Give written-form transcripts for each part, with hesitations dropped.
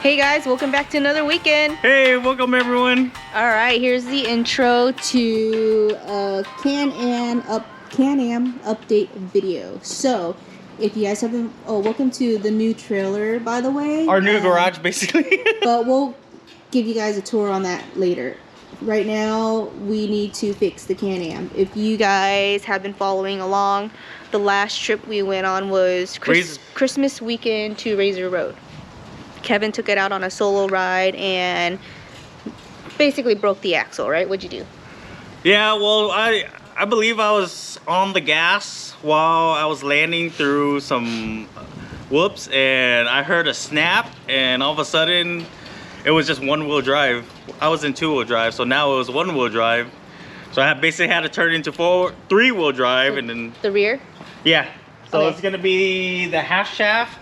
Hey guys, welcome back to another weekend. Hey, welcome everyone. All right, here's the intro to Can-Am update video. So, if you guys haven't, welcome to the new trailer, by the way. Our new garage, basically. But we'll give you guys a tour on that later. Right now, we need to fix the Can-Am. If you guys have been following along, the last trip we went on was Christmas weekend to Razor Road. Kevin took it out on a solo ride and basically broke the axle, right? What'd you do? Yeah, well, I believe I was on the gas while I was landing through some whoops, and I heard a snap, and all of a sudden it was just one-wheel drive. I was in two-wheel drive, so now it was one-wheel drive. So I basically had to turn it into three-wheel drive, and then the rear? Yeah. So okay. It's gonna be the half shaft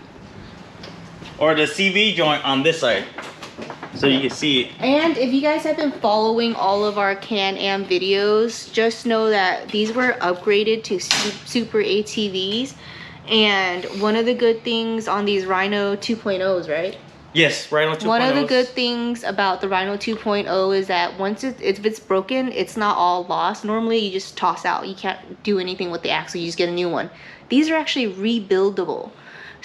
or the CV joint on this side, so you can see it. And if you guys have been following all of our Can-Am videos, just know that these were upgraded to Super ATVs. And one of the good things on these Rhino 2.0s, right? Yes, Rhino 2.0. One of the good things about the Rhino 2.0 is that once if it's broken, it's not all lost. Normally you just toss out. You can't do anything with the axle. You just get a new one. These are actually rebuildable.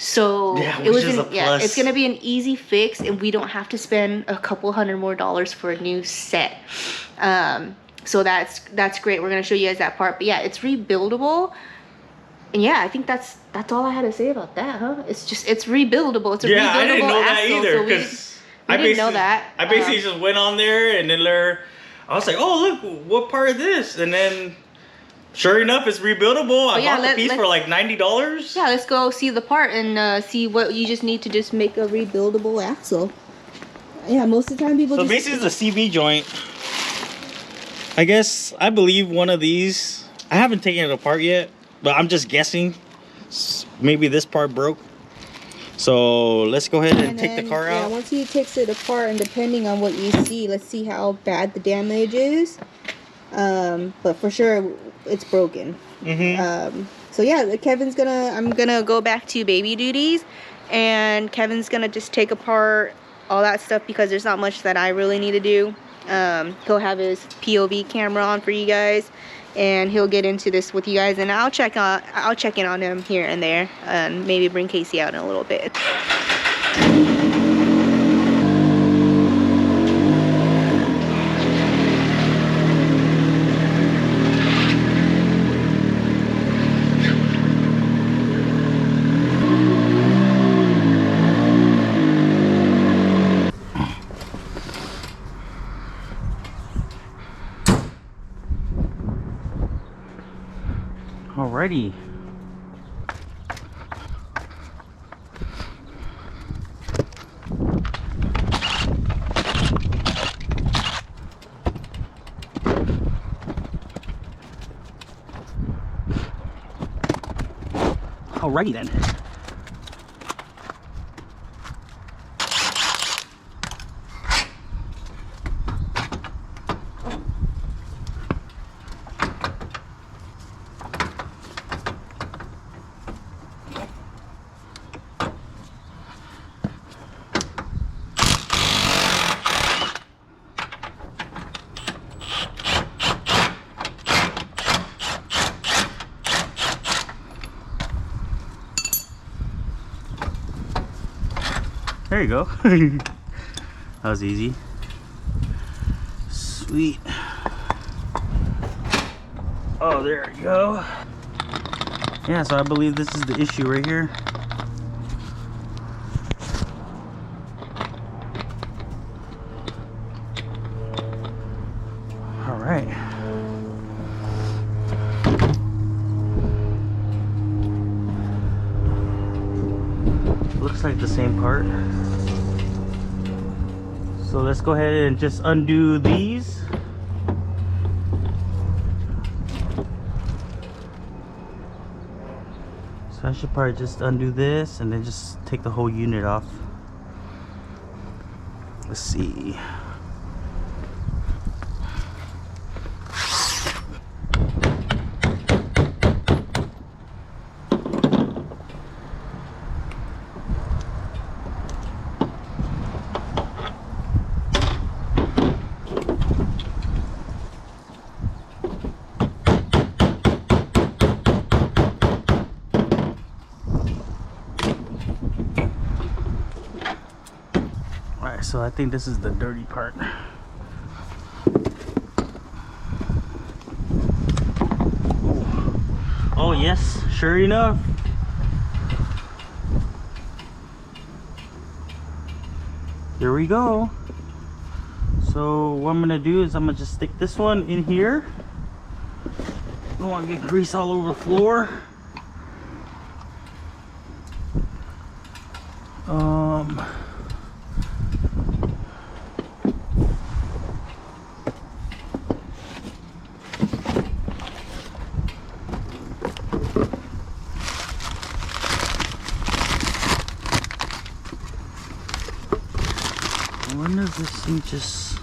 So yeah, it's gonna be an easy fix, and we don't have to spend a couple $100 more for a new set. So that's great. We're gonna show you guys that part. But yeah, it's rebuildable. And yeah, I think that's all I had to say about that, huh? It's rebuildable. It's a rebuildable I didn't know that axle, either, so we didn't know that. I basically just went on there, and then I was like, oh look, what part of this? And then sure enough, it's rebuildable. I bought the piece for like $90. Yeah, let's go see the part and see what you just need to just make a rebuildable axle. Yeah, most of the time people So basically it's a CV joint. I believe one of these, I haven't taken it apart yet, but I'm just guessing. Maybe this part broke. So let's go ahead and take the car out. Yeah, once he takes it apart, and depending on what you see, let's see how bad the damage is. But for sure, it's broken. So yeah, I'm gonna go back to baby duties, and Kevin's gonna just take apart all that stuff because there's not much that I really need to do. He'll have his POV camera on for you guys, and he'll get into this with you guys, and I'll check in on him here and there, and maybe bring Casey out in a little bit. Alrighty. Alrighty then. There you go. That was easy. Sweet. Oh, there you go. Yeah, so I believe this is the issue right here. All right. Looks like the same part. So let's go ahead and just undo these. So I should probably just undo this and then just take the whole unit off. Let's see. so I think this is the dirty part. Oh yes, sure enough. Here we go. So what I'm gonna do is I'm gonna just stick this one in here. I don't want to get grease all over the floor. When does this thing just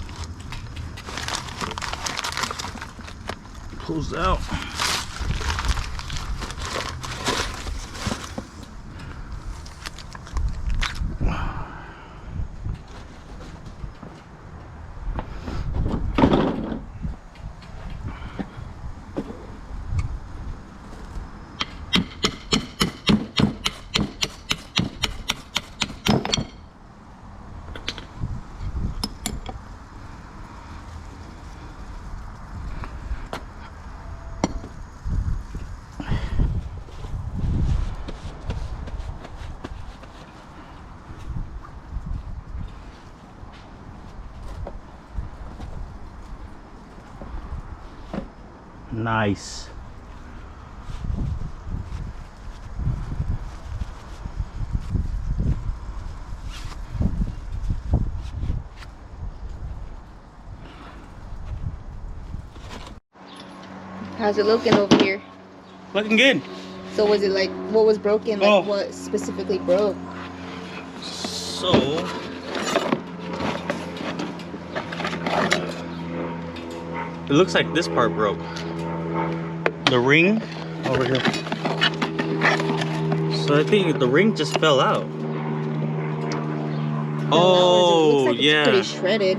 close out? Nice. How's it looking over here? Looking good. So was it like, what was broken? Like Oh. what specifically broke? So it looks like this part broke. The ring over here. So I think the ring just fell out. Oh, it looks like yeah. It's pretty shredded.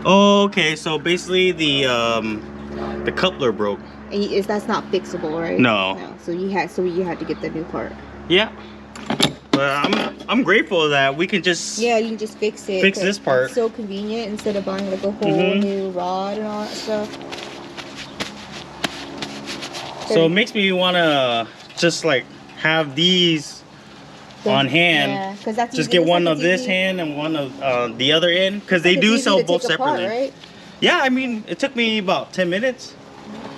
Oh, okay. So basically the coupler broke. And that's not fixable, right? No. So you had to get the new part. Yeah. But I'm grateful that we can just Yeah, you can just fix it. fix this part. It's so convenient instead of buying like a whole new rod and all that stuff. So it makes me wanna just like have these on hand. Yeah, because that's Just easy. get Looks one like of it's this easy. hand and one of the other end, because they It's do easy sell to both take apart, separately. right? Yeah, I mean it took me about 10 minutes.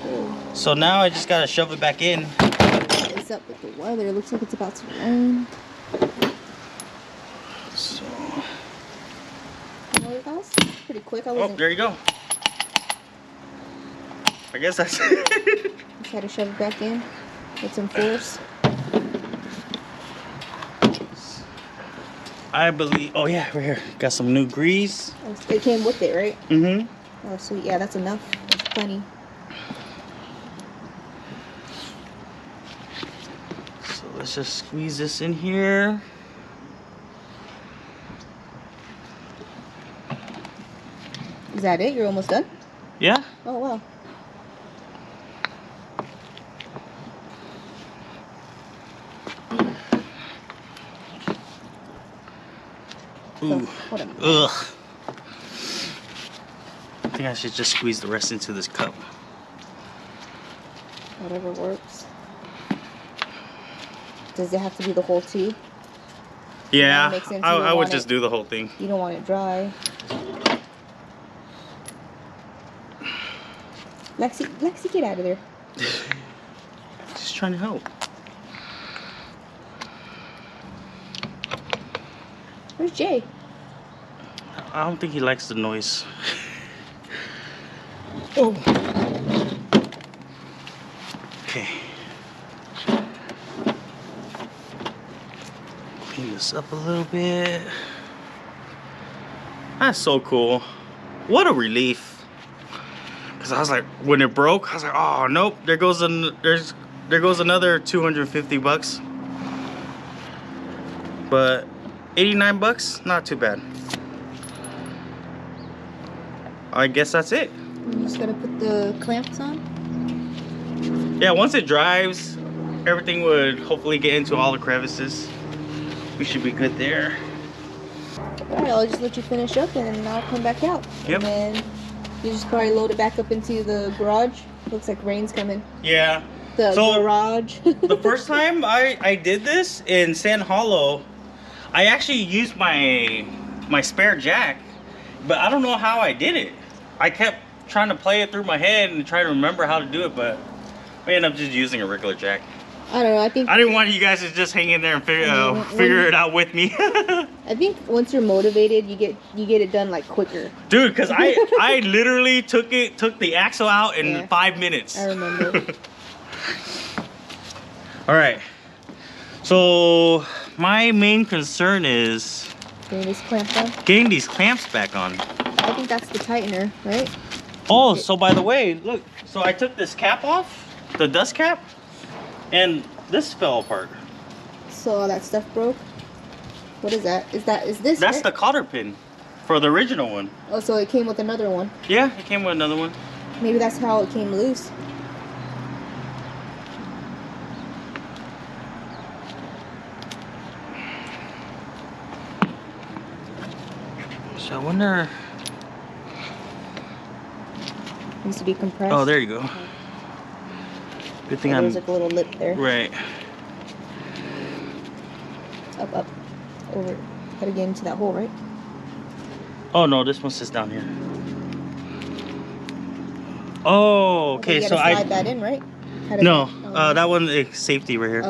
Cool. So now I just gotta shove it back in. What's up with the weather? It looks like it's about to rain. So, Oh, that was pretty quick. I oh, wasn't. there you go. I guess that's Just had to shove it back in with some force. I believe. Oh yeah, right here. Got some new grease. Oh, it came with it, right? Mm-hmm. Oh, sweet. Yeah, that's enough. That's plenty. So let's just squeeze this in here. Is that it? You're almost done? Yeah. Oh, wow. Ooh. Oh, what a mess. Ugh. I think I should just squeeze the rest into this cup. Whatever works. Does it have to be the whole tube? Yeah, makes sense. You I don't would want just it- do the whole thing. You don't want it dry. Lexi, get out of there. Just trying to help. Where's Jay? I don't think he likes the noise. Oh. Okay. Clean this up a little bit. That's so cool. What a relief. Cause I was like, when it broke, I was like, oh nope, there goes another 250 bucks. But 89 bucks, not too bad. I guess that's it. You just gotta put the clamps on. Yeah, once it drives, everything would hopefully get into all the crevices. We should be good there. Alright, I'll just let you finish up and then I'll come back out. Yep. And then you just probably load it back up into the garage. Looks like rain's coming. Yeah. The garage. The first time I did this in Sand Hollow, I actually used my spare jack, but I don't know how I did it. I kept trying to play it through my head and try to remember how to do it, but I ended up just using a regular jack. I don't know. I think I didn't want you guys to just hang in there and figure it out with me. I think once you're motivated, you get it done like quicker. Dude, because I literally took the axle out in 5 minutes. I remember. All right. So my main concern is getting these clamps back on. I think that's the tightener, right? Oh, so by the way, look. So I took this cap off, the dust cap, and this fell apart. So all that stuff broke? What is that? Is this That's right? the cotter pin for the original one. Oh, so it came with another one. Yeah, it came with another one. Maybe that's how it came loose. So I wonder. Needs to be compressed. Oh, there you go. Good thing there's like a little lip there. Right. Up, over. Gotta get into that hole, right? Oh no, this one sits down here. Oh, okay. You so gotta slide that in, right? No, that one is safety right here.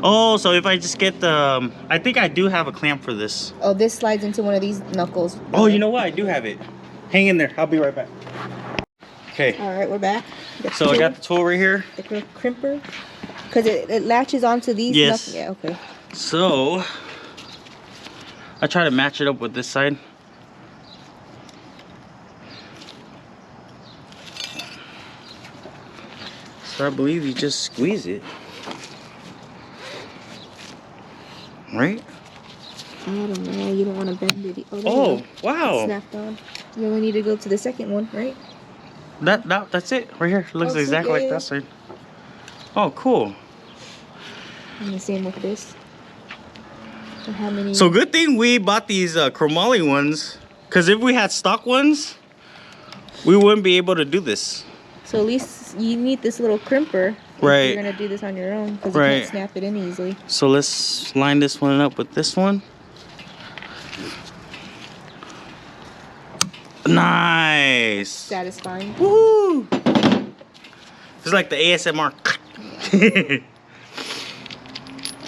Oh, so if I just get the, I think I do have a clamp for this. Oh, this slides into one of these knuckles. Oh, you know what? I do have it. Hang in there. I'll be right back. Okay. All right, we're back. So I got the tool right here. The crimper, because it latches onto these. Yes. Yeah. Okay. So I try to match it up with this side. So I believe you just squeeze it. Right? I don't know. You don't want to bend it. Oh, wow. It's snapped on. You only need to go to the second one, right? That's it right here. It looks exactly like that side. Oh, cool. And the same with this. So how many? So good thing we bought these chromoly ones, because if we had stock ones, we wouldn't be able to do this. So at least you need this little crimper. Right. If you're gonna do this on your own, because you can't snap it in easily. So let's line this one up with this one. Nice. Satisfying. Woo! It's like the ASMR.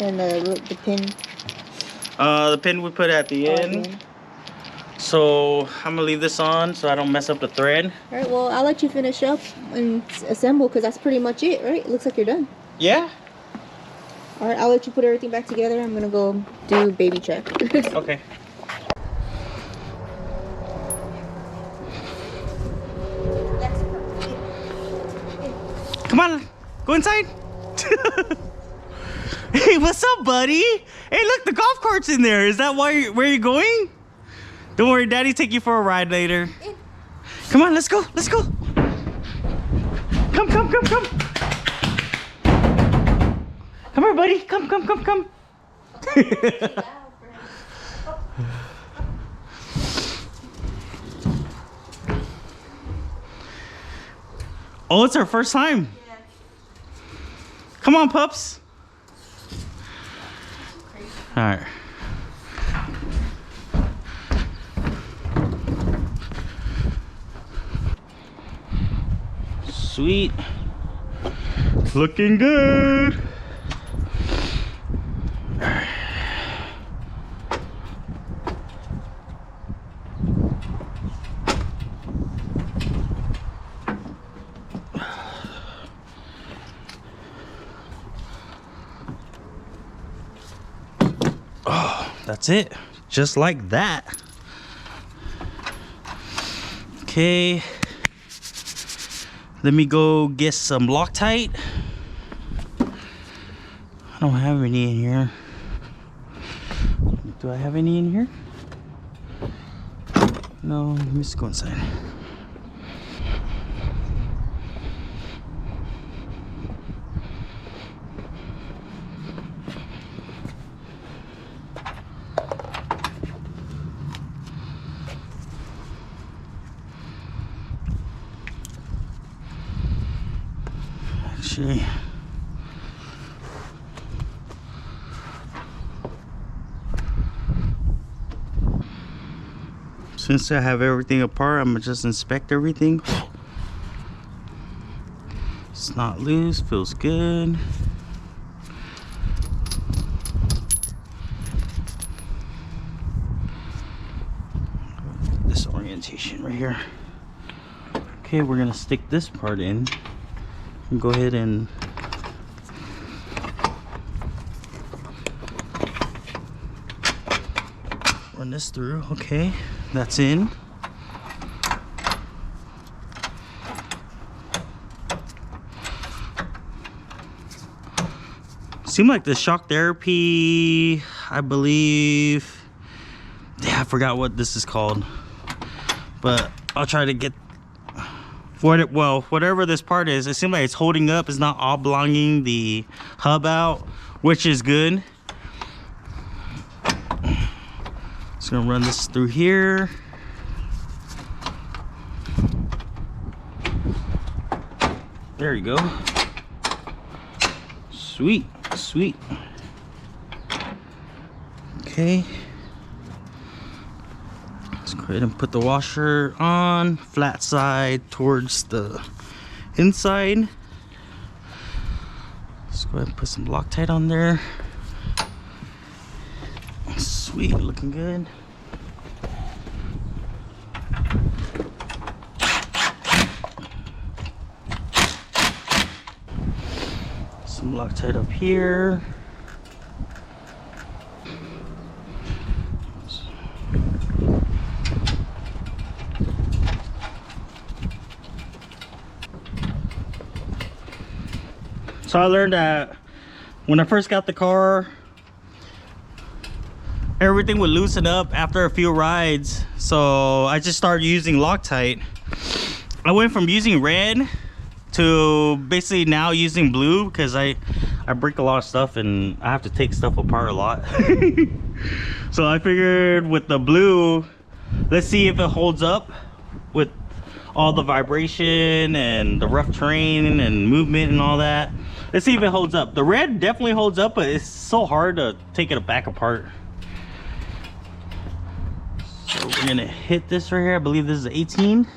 And the pin. The pin we put at the end. So I'm gonna leave this on so I don't mess up the thread. All right. Well, I'll let you finish up and assemble, because that's pretty much it, right? It looks like you're done. Yeah. All right. I'll let you put everything back together. I'm gonna go do baby check. Okay. Come on, go inside. Hey, what's up, buddy? Hey, look, the golf cart's in there. Is that where you're going? Don't worry, Daddy take you for a ride later. Come on, let's go, let's go. Come. Come here, buddy. Come. Oh, it's our first time. Yeah. Come on, pups. All right. Sweet. Looking good. Oh, that's it. Just like that. Okay. Let me go get some Loctite. I don't have any in here. Do I have any in here? No, let me just go inside. Actually, since I have everything apart, I'm gonna just inspect everything. It's not loose, feels good. This orientation right here. Okay, we're gonna stick this part in and go ahead and run this through. Okay, that's in. Seemed like the shock therapy, I believe, yeah, I forgot what this is called, but I'll try to get whatever this part is. It seems like it's holding up, it's not oblonging the hub out, which is good. Just gonna run this through here. There you go. Sweet. Sweet. Okay. Let's go ahead and put the washer on, flat side towards the inside. Let's go ahead and put some Loctite on there. Sweet, looking good. Some Loctite up here. So I learned that when I first got the car, everything would loosen up after a few rides. So I just started using Loctite. I went from using red to basically now using blue because I break a lot of stuff and I have to take stuff apart a lot. So I figured with the blue, let's see if it holds up with all the vibration and the rough terrain and movement and all that. Let's see if it holds up. The red definitely holds up, but it's so hard to take it back apart. So we're gonna hit this right here. I believe this is 18.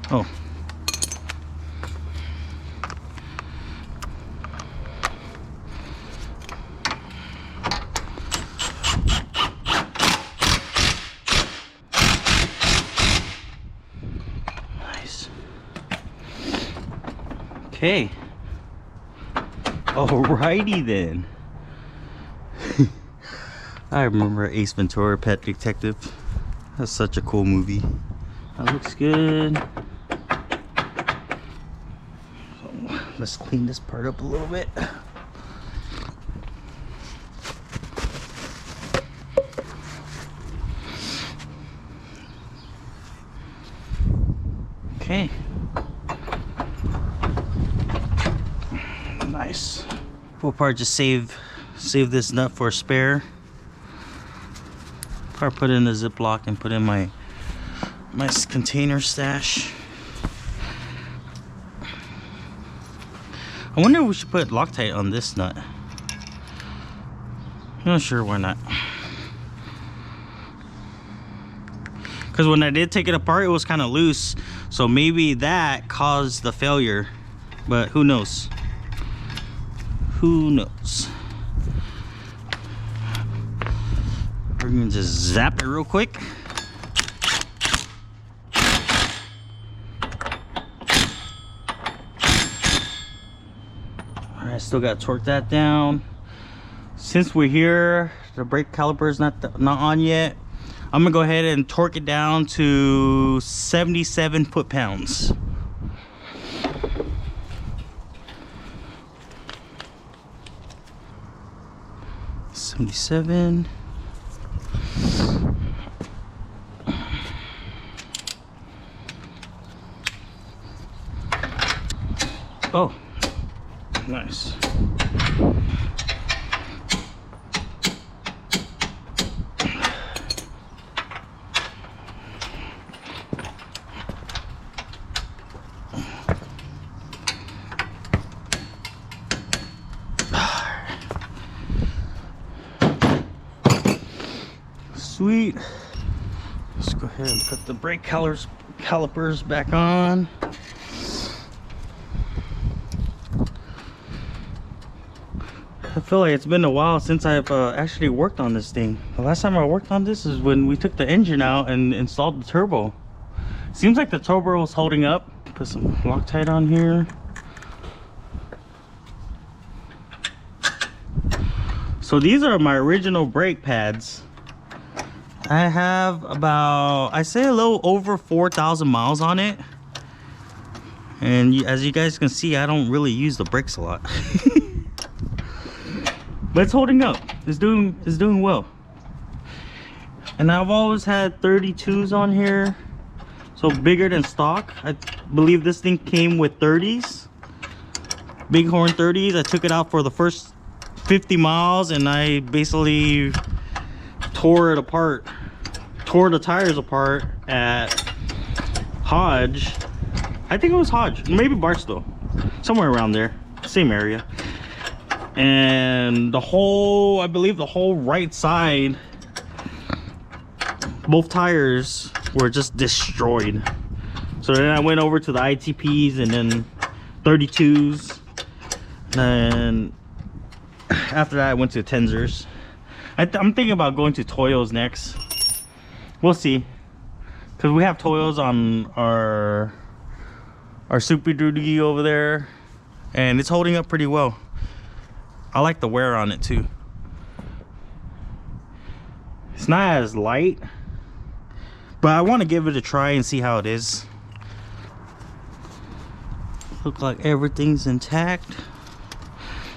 Oh. Nice. Okay. Alrighty then. I remember Ace Ventura, Pet Detective. That's such a cool movie. That looks good. So let's clean this part up a little bit. Okay. Nice. We'll probably just save this nut for a spare. Probably put it in the Ziploc and put in my container stash. I wonder if we should put Loctite on this nut. I'm not sure, why not? Because when I did take it apart, it was kind of loose, so maybe that caused the failure, but who knows? Who knows? We're gonna just zap it real quick. Alright, still gotta torque that down. Since we're here, the brake caliper is not on yet. I'm gonna go ahead and torque it down to 77 foot-pounds. $77. Oh, nice. Sweet. Let's go ahead and put the brake calipers back on. I feel like it's been a while since I've actually worked on this thing. The last time I worked on this is when we took the engine out and installed the turbo. Seems like the turbo was holding up. Put some Loctite on here. So these are my original brake pads. I have about, I say a little over 4,000 miles on it. And as you guys can see, I don't really use the brakes a lot. But it's holding up. It's doing well. And I've always had 32s on here, so bigger than stock. I believe this thing came with 30s, Bighorn 30s. I took it out for the first 50 miles and I basically tore it apart, tore the tires apart at Hodge. I think it was Hodge, maybe Barstow, somewhere around there, same area. And the whole, I believe the whole right side, both tires were just destroyed. So then I went over to the ITPs and then 32s. And after that I went to Tensors. I'm thinking about going to Toyos next. We'll see. Because we have Toyos on our Super Duty over there. And it's holding up pretty well. I like the wear on it too. It's not as light, but I want to give it a try and see how it is. Look like everything's intact.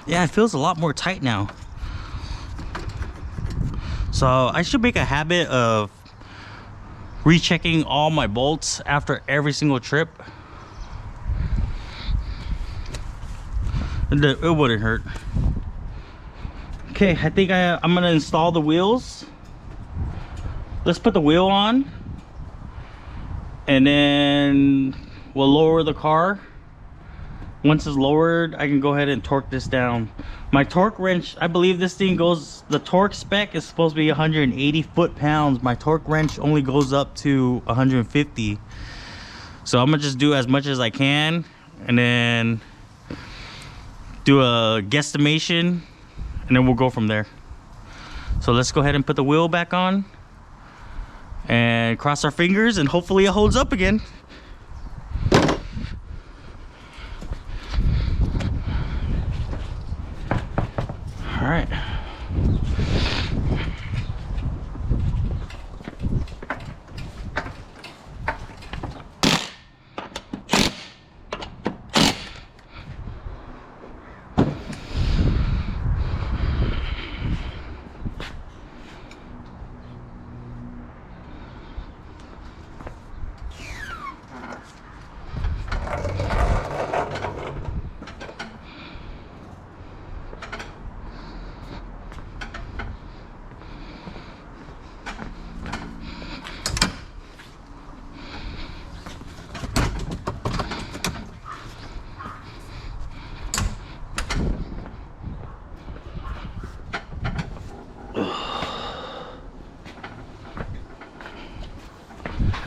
Yeah, it feels a lot more tight now. So I should make a habit of rechecking all my bolts after every single trip. It wouldn't hurt. Okay, I think I'm gonna install the wheels. Let's put the wheel on and then we'll lower the car. Once it's lowered, I can go ahead and torque this down. My torque wrench, I believe this thing goes, the torque spec is supposed to be 180 foot-pounds. My torque wrench only goes up to 150. So I'm gonna just do as much as I can and then do a guesstimation and then we'll go from there. So let's go ahead and put the wheel back on and cross our fingers and hopefully it holds up again. All right.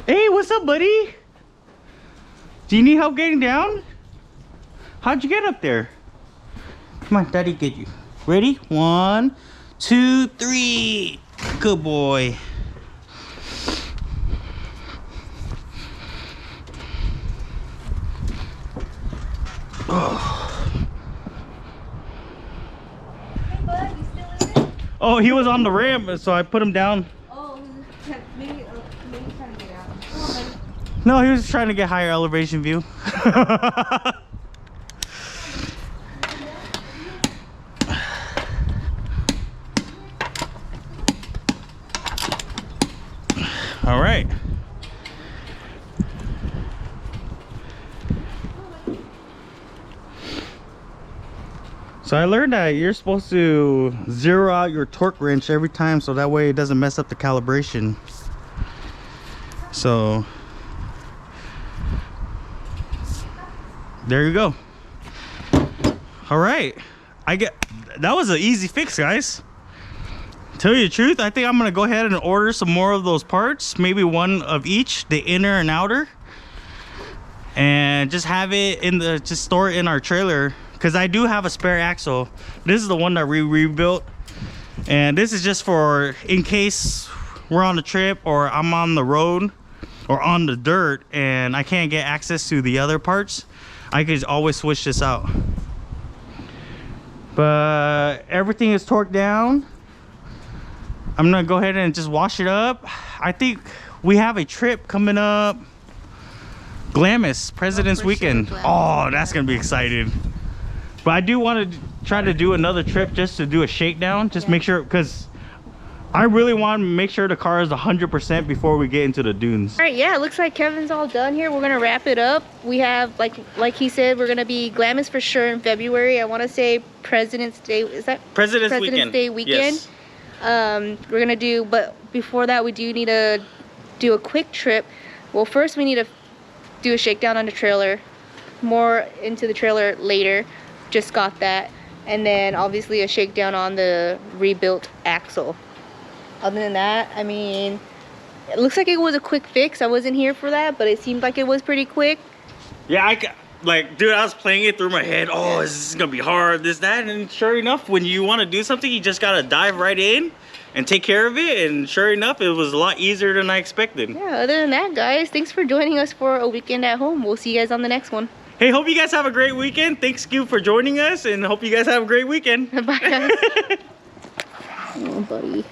Hey, what's up, buddy? Do you need help getting down? How'd you get up there? Come on, daddy, get you. Ready? 1, 2, 3. Good boy. Hey, bud, you still in there? Oh, he was on the ramp, so I put him down. Oh, maybe trying to get out. Come on, buddy. No, he was trying to get higher elevation view. All right. So I learned that you're supposed to zero out your torque wrench every time so that way it doesn't mess up the calibration. So there you go. All right, that was an easy fix, guys. Tell you the truth, I think I'm gonna go ahead and order some more of those parts, maybe one of each, the inner and outer, and just have it in the, just store it in our trailer, because I do have a spare axle. This is the one that we rebuilt, and this is just for in case we're on a trip or I'm on the road or on the dirt and I can't get access to the other parts. I could always switch this out. But everything is torqued down. I'm gonna go ahead and just wash it up. I think we have a trip coming up. Glamis, President's Weekend. Sure, oh, that's gonna be exciting. But I do want to try to do another trip just to do a shakedown. Just make sure, because I really want to make sure the car is 100% before we get into the dunes. All right, yeah, it looks like Kevin's all done here. We're gonna wrap it up. We have, like he said, we're gonna be Glamis for sure in February. I want to say President's Day. Is that President's Day weekend? Yes. We're gonna do, but before that, we do need to do a quick trip. Well, first we need to do a shakedown on the trailer. More into the trailer later. Just got that, and then obviously a shakedown on the rebuilt axle. Other than that, I mean, it looks like it was a quick fix. I wasn't here for that, but it seemed like it was pretty quick. Yeah, like, dude, I was playing it through my head. Oh, this is gonna be hard, this, that, and sure enough, when you want to do something, you just gotta dive right in and take care of it. And sure enough, it was a lot easier than I expected. Yeah. Other than that, guys, thanks for joining us for a weekend at home. We'll see you guys on the next one. Hey, hope you guys have a great weekend. Thanks, you for joining us, and hope you guys have a great weekend. Bye, guys. Oh, buddy.